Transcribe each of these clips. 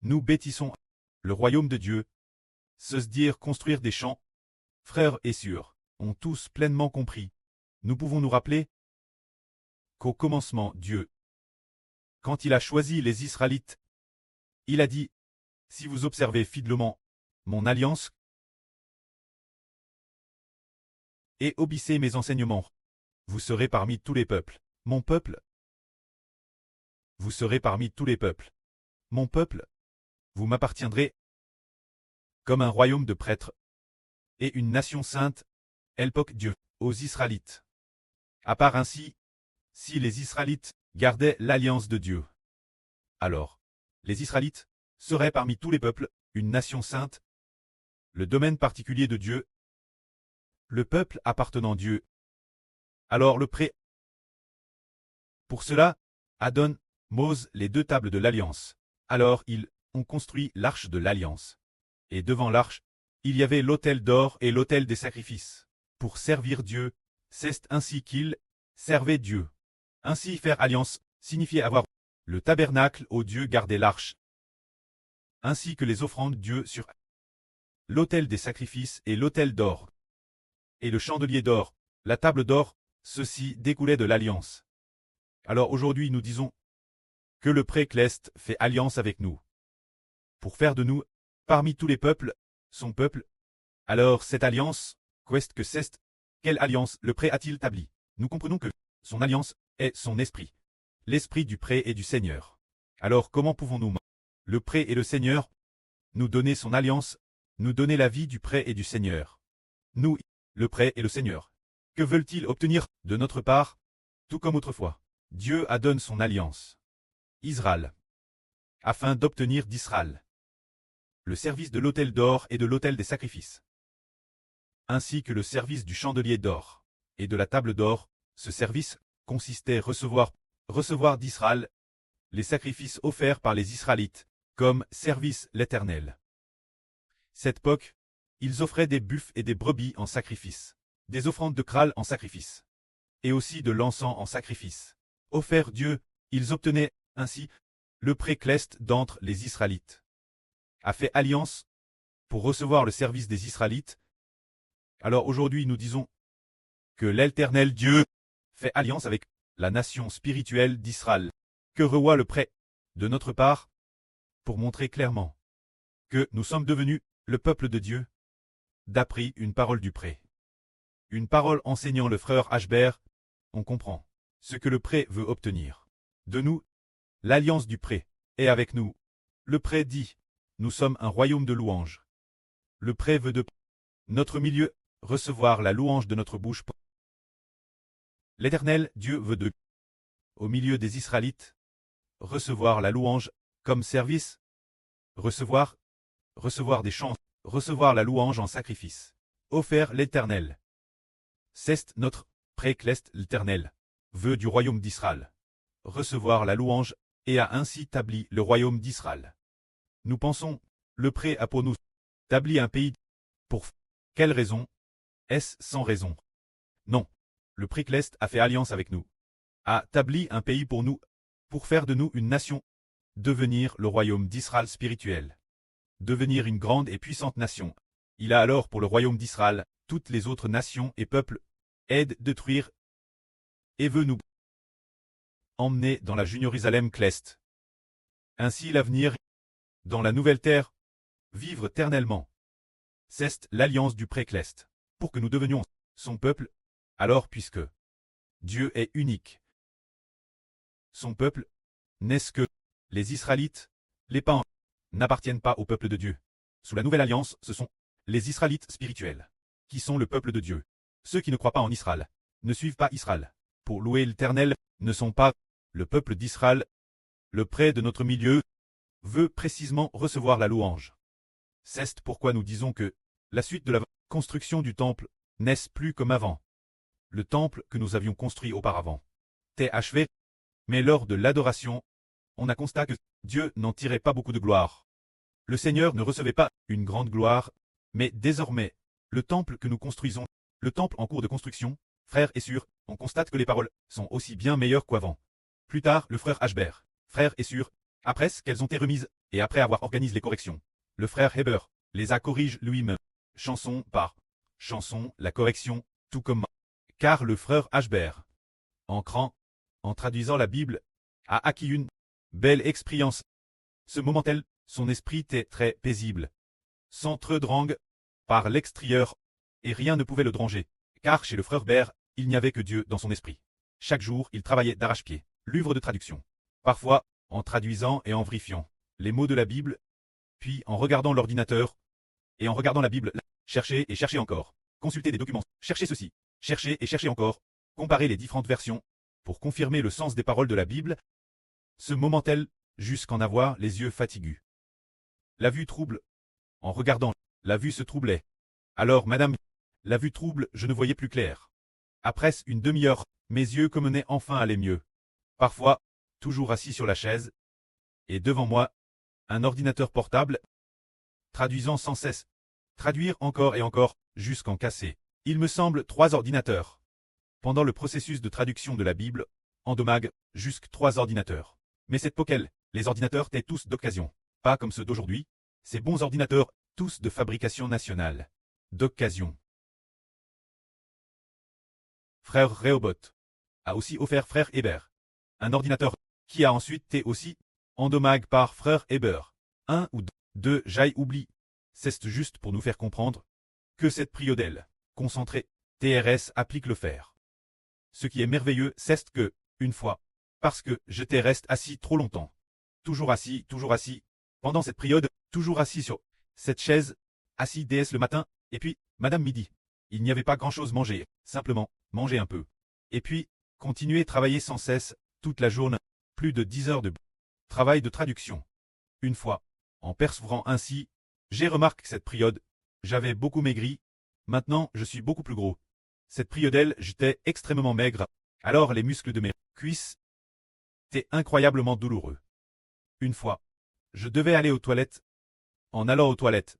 Nous bâtissons le royaume de Dieu. Se dire construire des champs, frères et sœurs, ont tous pleinement compris. Nous pouvons nous rappeler qu'au commencement, Dieu, quand il a choisi les Israélites, il a dit, si vous observez fidèlement mon alliance et obéissez mes enseignements, vous serez parmi tous les peuples, mon peuple. Vous serez parmi tous les peuples, mon peuple. Vous m'appartiendrez comme un royaume de prêtres et une nation sainte, elpoc Dieu, aux Israélites. À part ainsi, si les Israélites gardaient l'alliance de Dieu, alors les Israélites seraient parmi tous les peuples, une nation sainte, le domaine particulier de Dieu, le peuple appartenant à Dieu. Alors le pré. Pour cela, Adon, Mose les deux tables de l'alliance. Alors ils ont construit l'arche de l'alliance. Et devant l'arche, il y avait l'autel d'or et l'autel des sacrifices. Pour servir Dieu, c'est ainsi qu'ils servaient Dieu. Ainsi faire alliance signifiait avoir le tabernacle au Dieu garder l'arche, ainsi que les offrandes Dieu sur l'autel des sacrifices et l'autel d'or. Et le chandelier d'or, la table d'or, ceci découlait de l'alliance. Alors aujourd'hui nous disons que le pré-clest fait alliance avec nous, pour faire de nous, parmi tous les peuples, son peuple. Alors cette alliance, qu'est-ce que c'est? Quelle alliance le pré a-t-il établi? Nous comprenons que son alliance est son esprit, l'esprit du pré et du Seigneur. Alors comment pouvons-nous, le pré et le Seigneur, nous donner son alliance, nous donner la vie du pré et du Seigneur? Nous, le pré et le Seigneur. Que veulent-ils obtenir de notre part? Tout comme autrefois, Dieu a donné son alliance. Israël. Afin d'obtenir d'Israël le service de l'autel d'or et de l'autel des sacrifices, ainsi que le service du chandelier d'or et de la table d'or. Ce service consistait à recevoir d'Israël les sacrifices offerts par les Israélites, comme service l'Éternel. Cette époque, ils offraient des buffles et des brebis en sacrifice, des offrandes de crâle en sacrifice, et aussi de l'encens en sacrifice. Offert Dieu, ils obtenaient ainsi le pré-clest d'entre les Israélites. A fait alliance pour recevoir le service des Israélites. Alors aujourd'hui nous disons que l'Éternel Dieu fait alliance avec la nation spirituelle d'Israël, que revoit le pré de notre part, pour montrer clairement que nous sommes devenus le peuple de Dieu, d'après une parole du pré. Une parole enseignant le frère Ashbert, on comprend ce que le pré veut obtenir de nous. L'alliance du pré est avec nous. Le pré dit, nous sommes un royaume de louanges. Le pré veut de notre milieu recevoir la louange de notre bouche. L'Éternel Dieu veut de, au milieu des Israélites, recevoir la louange comme service, recevoir des chants, recevoir la louange en sacrifice. Offert l'Éternel. C'est notre pré-clest l'Éternel, veut du royaume d'Israël, recevoir la louange, et a ainsi établi le royaume d'Israël. Nous pensons, le pré a pour nous établi un pays. Pour quelle raison? Est-ce sans raison? Non. Le pré-clest a fait alliance avec nous, a établi un pays pour nous, pour faire de nous une nation, devenir le royaume d'Israël spirituel, devenir une grande et puissante nation. Il a alors pour le royaume d'Israël, toutes les autres nations et peuples, aide détruire, et veut nous emmener dans la Jérusalem clest. Ainsi l'avenir, dans la nouvelle terre, vivre éternellement. C'est l'alliance du pré-clest, pour que nous devenions son peuple. Alors puisque Dieu est unique, son peuple, n'est-ce que les Israélites, les païens, n'appartiennent pas au peuple de Dieu. Sous la nouvelle alliance, ce sont les Israélites spirituels, qui sont le peuple de Dieu. Ceux qui ne croient pas en Israël, ne suivent pas Israël, pour louer l'Éternel, ne sont pas le peuple d'Israël. Le pré de notre milieu veut précisément recevoir la louange. C'est pourquoi nous disons que la suite de la construction du temple n'est plus comme avant. Le temple que nous avions construit auparavant était achevé, mais lors de l'adoration, on a constaté que Dieu n'en tirait pas beaucoup de gloire. Le Seigneur ne recevait pas une grande gloire, mais désormais, le temple que nous construisons, le temple en cours de construction, frères et sœurs, on constate que les paroles sont aussi bien meilleures qu'avant. Plus tard, le frère Ashbert, frères et sœurs, après qu'elles ont été remises et après avoir organisé les corrections, le frère Heber les a corrigées lui-même, chanson par chanson, la correction, tout comme moi. Car le frère Ashbert, en traduisant la Bible, a acquis une belle expérience. Ce moment-là, son esprit était très paisible, sans trop drang par l'extérieur, et rien ne pouvait le déranger, car chez le frère Bert, il n'y avait que Dieu dans son esprit. Chaque jour, il travaillait d'arrache-pied, l'œuvre de traduction. Parfois, en traduisant et en vérifiant les mots de la Bible, puis en regardant l'ordinateur, et en regardant la Bible, chercher et chercher encore, consulter des documents, chercher ceci, chercher et chercher encore, comparer les différentes versions, pour confirmer le sens des paroles de la Bible. Ce moment-là, jusqu'en avoir les yeux fatigués. La vue trouble. En regardant, la vue se troublait. Alors, madame, la vue trouble, je ne voyais plus clair. Après une demi-heure, mes yeux commençaient enfin à aller mieux. Parfois, toujours assis sur la chaise, et devant moi, un ordinateur portable, traduisant sans cesse, traduire encore et encore, jusqu'en casser. Il me semble 3 ordinateurs. Pendant le processus de traduction de la Bible, endommage, jusqu'à 3 ordinateurs. Mais cette époque-là, les ordinateurs étaient tous d'occasion, pas comme ceux d'aujourd'hui, ces bons ordinateurs, tous de fabrication nationale. D'occasion. Frère Rehoboth a aussi offert frère Heber un ordinateur qui a ensuite été aussi endommagé par frère Heber. 1 ou 2, j'aille oublie. C'est juste pour nous faire comprendre que cette priodelle concentrée TRS applique le fer. Ce qui est merveilleux, c'est que, une fois, parce que j'étais resté assis trop longtemps, toujours assis, pendant cette période, toujours assis sur cette chaise, assis DS le matin, et puis, madame midi. Il n'y avait pas grand-chose manger, simplement, manger un peu. Et puis, continuer travailler sans cesse, toute la journée, plus de 10 heures de travail de traduction. Une fois, en persévérant ainsi, j'ai remarqué que cette période, j'avais beaucoup maigri, maintenant je suis beaucoup plus gros. Cette période, j'étais extrêmement maigre, alors les muscles de mes cuisses étaient incroyablement douloureux. Une fois, je devais aller aux toilettes. En allant aux toilettes,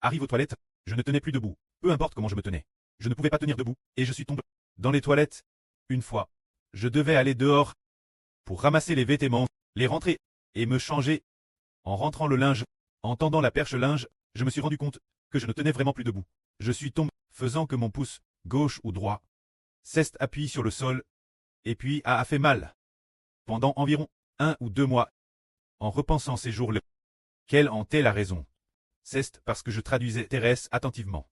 arrive aux toilettes, je ne tenais plus debout, peu importe comment je me tenais. Je ne pouvais pas tenir debout, et je suis tombé dans les toilettes. Une fois, je devais aller dehors pour ramasser les vêtements, les rentrer, et me changer. En rentrant le linge, en tendant la perche linge, je me suis rendu compte que je ne tenais vraiment plus debout. Je suis tombé, faisant que mon pouce, gauche ou droit, s'est appuyé sur le sol, et puis a fait mal. Pendant environ 1 ou 2 mois, en repensant ces jours-là, quelle en était la raison? C'est parce que je traduisais Thérèse attentivement.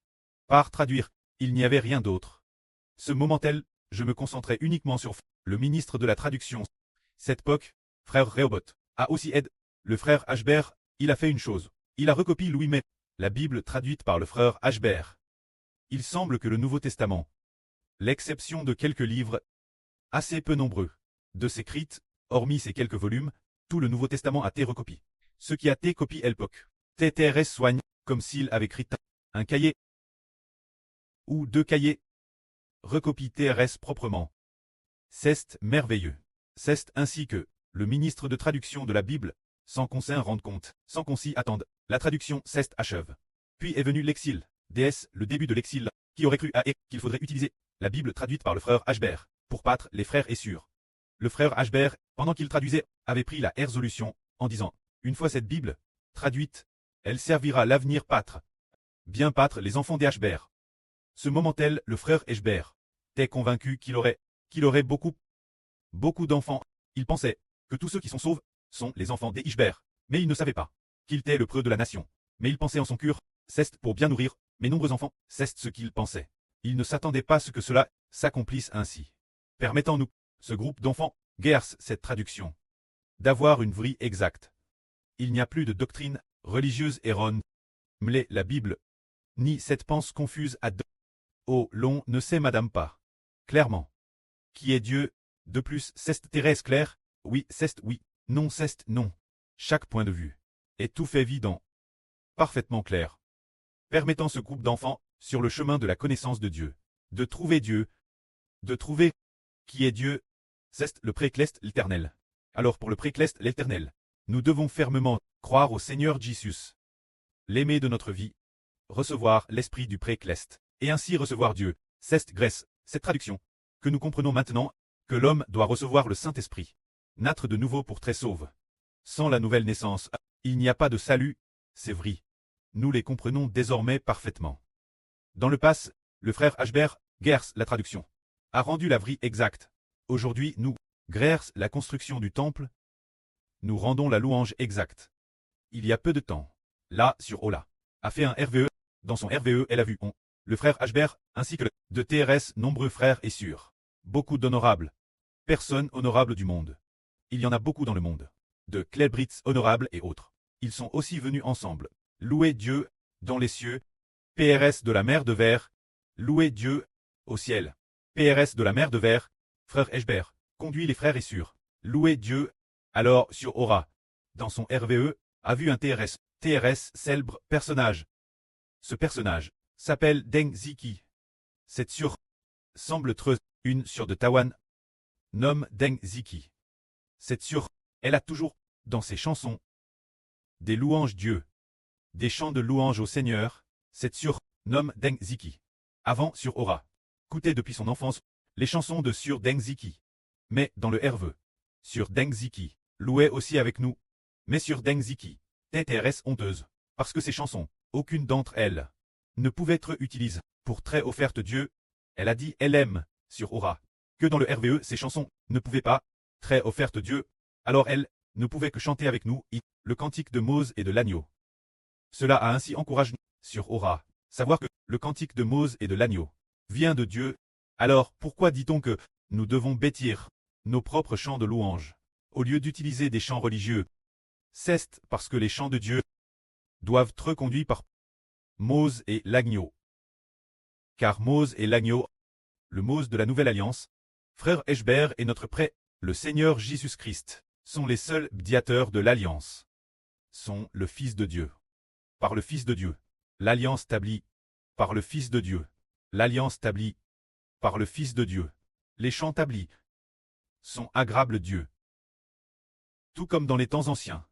Par traduire, il n'y avait rien d'autre. Ce moment-là, je me concentrais uniquement sur le ministre de la traduction. Cette époque, frère Rehoboth, a aussi aidé le frère Ashbert. Il a fait une chose. Il a recopié lui-même la Bible traduite par le frère Ashbert. Il semble que le Nouveau Testament, l'exception de quelques livres, assez peu nombreux, de s'écrites, hormis ces quelques volumes, tout le Nouveau Testament a été recopié. Ce qui a été copié l'époque. TTRS soigne, comme s'il avait écrit un cahier ou 2 cahiers. Recopie TRS proprement. C'est merveilleux. C'est ainsi que le ministre de traduction de la Bible, sans qu'on s'en rende compte, sans qu'on s'y attende, la traduction c'est achève. Puis est venu l'exil, DS, le début de l'exil, qui aurait cru à qu'il faudrait utiliser la Bible traduite par le frère Ashbert pour battre les frères et sûrs. Le frère Ashbert, pendant qu'il traduisait, avait pris la résolution en disant, une fois cette Bible traduite, elle servira l'avenir pâtre. Bien pâtre les enfants des Ashbert. Ce moment-là, le frère Ashbert était convaincu qu'il aurait beaucoup d'enfants. Il pensait que tous ceux qui sont sauvés sont les enfants des Ishbert, mais il ne savait pas qu'il était le preux de la nation. Mais il pensait en son cœur, c'est pour bien nourrir mes nombreux enfants, c'est ce qu'il pensait. Il ne s'attendait pas à ce que cela s'accomplisse ainsi. Permettant-nous, ce groupe d'enfants, guerre cette traduction, d'avoir une vraie exacte. Il n'y a plus de doctrine religieuse erronée, mais la Bible, ni cette pensée confuse à deux. Oh, l'on ne sait madame pas. Clairement. Qui est Dieu? De plus, c'est Thérèse claire, oui, c'est oui, non, c'est non. Chaque point de vue est tout fait évident, parfaitement clair, permettant ce groupe d'enfants, sur le chemin de la connaissance de Dieu, de trouver qui est Dieu, c'est le précleste l'éternel. Alors pour le précleste l'éternel, nous devons fermement croire au Seigneur Jésus, l'aimer de notre vie, recevoir l'esprit du précleste, et ainsi recevoir Dieu. C'est Grèce, cette traduction, que nous comprenons maintenant, que l'homme doit recevoir le Saint-Esprit, naître de nouveau pour très sauve. Sans la nouvelle naissance, Il n'y a pas de salut, c'est vrai. Nous les comprenons désormais parfaitement. Dans le pass, le frère Ashbert, Gers, la traduction, a rendu la vraie exacte. Aujourd'hui, nous, Gers, la construction du temple, nous rendons la louange exacte. Il y a peu de temps, là, sur Ola, a fait un RVE. Dans son RVE, elle a vu le frère Ashbert, ainsi que de TRS, nombreux frères et sœurs. Beaucoup d'honorables personnes honorables du monde. Il y en a beaucoup dans le monde. De Clébrits honorables et autres. Ils sont aussi venus ensemble. Louer Dieu, dans les cieux. PRS de la mer de verre. Louer Dieu, au ciel. PRS de la mer de verre. Frère Ashbert, conduit les frères et sœurs. Louer Dieu. Alors, sur Aura, dans son RVE, a vu un TRS. TRS, célèbre personnage. Ce personnage s'appelle Deng Ziki. Cette sur semble treuse, une sur de Tawan, nomme Deng Ziki. Cette sur, elle a toujours, dans ses chansons, des louanges Dieu, des chants de louanges au Seigneur. Cette sur, nomme Deng Ziki. Avant sur Aura, écoutait depuis son enfance les chansons de sur Deng Ziki. Mais dans le RVE, sur Deng Ziki, louait aussi avec nous. Mais sur Deng Ziki, TTRS honteuse, parce que ces chansons, aucune d'entre elles, ne pouvait être utilisée pour très offerte Dieu. Elle a dit elle aime, sur Aura, que dans le RVE ces chansons ne pouvaient pas, très offerte Dieu, alors elle ne pouvait que chanter avec nous, le cantique de Mose et de l'agneau. Cela a ainsi encouragé, sur Aura, savoir que le cantique de Mose et de l'agneau vient de Dieu. Alors pourquoi dit-on que nous devons bâtir nos propres chants de louange, au lieu d'utiliser des chants religieux? C'est parce que les chants de Dieu doivent être conduits par Mose et l'agneau. Car Mose et l'agneau, le Mose de la Nouvelle Alliance, frère Ashbert et notre prêtre, le Seigneur Jésus-Christ, sont les seuls médiateurs de l'Alliance. Sont le Fils de Dieu. Par le Fils de Dieu, l'Alliance établie. Par le Fils de Dieu, l'Alliance établie. Par le Fils de Dieu, les chants établis sont agréables Dieu. Tout comme dans les temps anciens,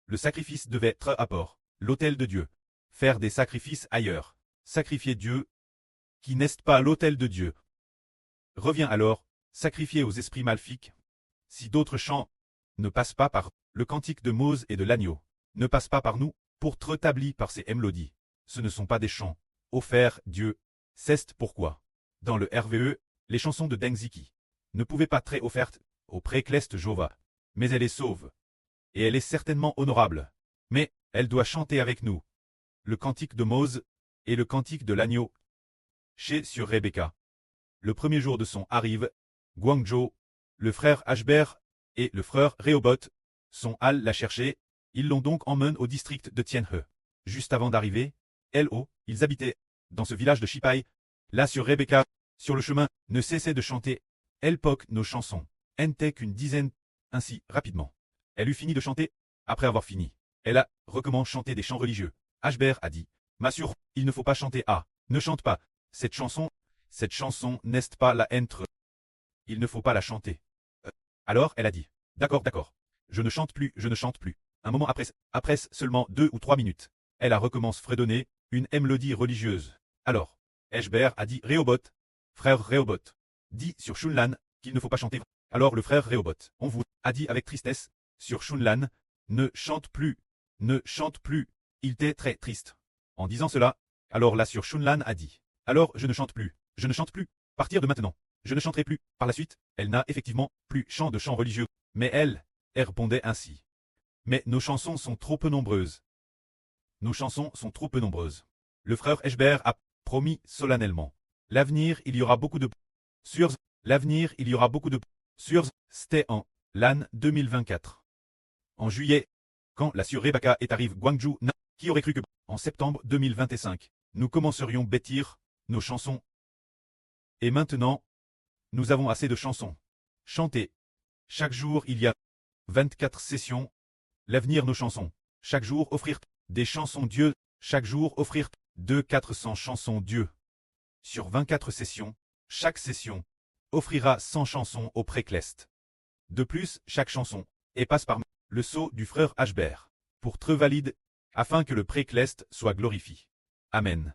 le sacrifice devait être à port, l'autel de Dieu. Faire des sacrifices ailleurs, sacrifier Dieu, qui n'est pas l'autel de Dieu. Revient alors, sacrifier aux esprits maléfiques. Si d'autres chants ne passent pas par le cantique de Mose et de l'agneau, ne passent pas par nous, pour être établis par ces mélodies, ce ne sont pas des chants offerts Dieu. C'est pourquoi, dans le RVE, les chansons de Deng Ziki ne pouvaient pas être offertes au pré-Clest Jova. Mais elle est sauve. Et elle est certainement honorable. Mais elle doit chanter avec nous le cantique de Mose et le cantique de l'agneau. Chez sur Rebecca. Le premier jour de son arrive, Guangzhou, le frère Ashbert et le frère Rehoboth sont allés la chercher. Ils l'ont donc emmené au district de Tianhe. Juste avant d'arriver, ils habitaient dans ce village de Shipai. Là sur Rebecca, sur le chemin, ne cessait de chanter. Elle poque nos chansons. N'était qu'une dizaine. Ainsi, rapidement. Elle eut fini de chanter. Après avoir fini, elle a recommencé chanter des chants religieux. Ashbert a dit, m'assure, il ne faut pas chanter ne chante pas. Cette chanson n'est pas la entre. Il ne faut pas la chanter. Alors elle a dit, d'accord, d'accord. Je ne chante plus, je ne chante plus. Un moment après seulement 2 ou 3 minutes, elle a recommencé fredonner une mélodie religieuse. Alors, Ashbert a dit Rehoboth, frère Rehoboth, dit sur Shunlan qu'il ne faut pas chanter. Alors le frère Rehoboth, on vous a dit avec tristesse, sur Shunlan, ne chante plus, ne chante plus. Il était très triste. En disant cela, alors là sur Shunlan a dit, alors je ne chante plus, je ne chante plus, partir de maintenant, je ne chanterai plus. Par la suite, elle n'a effectivement plus chant de chant religieux, mais elle répondait ainsi. Mais nos chansons sont trop peu nombreuses. Nos chansons sont trop peu nombreuses. Le frère Ashbert a promis solennellement. L'avenir, il y aura beaucoup de sur l'avenir, il y aura beaucoup de sur c'était en l'an 2024. En juillet, quand la sœur Rebecca est arrivée Guangzhou, qui aurait cru que en septembre 2025, nous commencerions bâtir nos chansons. Et maintenant, nous avons assez de chansons. Chanter. Chaque jour, il y a 24 sessions. L'avenir, nos chansons. Chaque jour, offrir des chansons Dieu. Chaque jour, offrir 200-400 chansons Dieu. Sur 24 sessions, chaque session offrira 100 chansons au pré-Clest. De plus, chaque chanson passe par le sceau du frère Ashbert pour être valide, afin que le pré-Clest soit glorifié. Amen.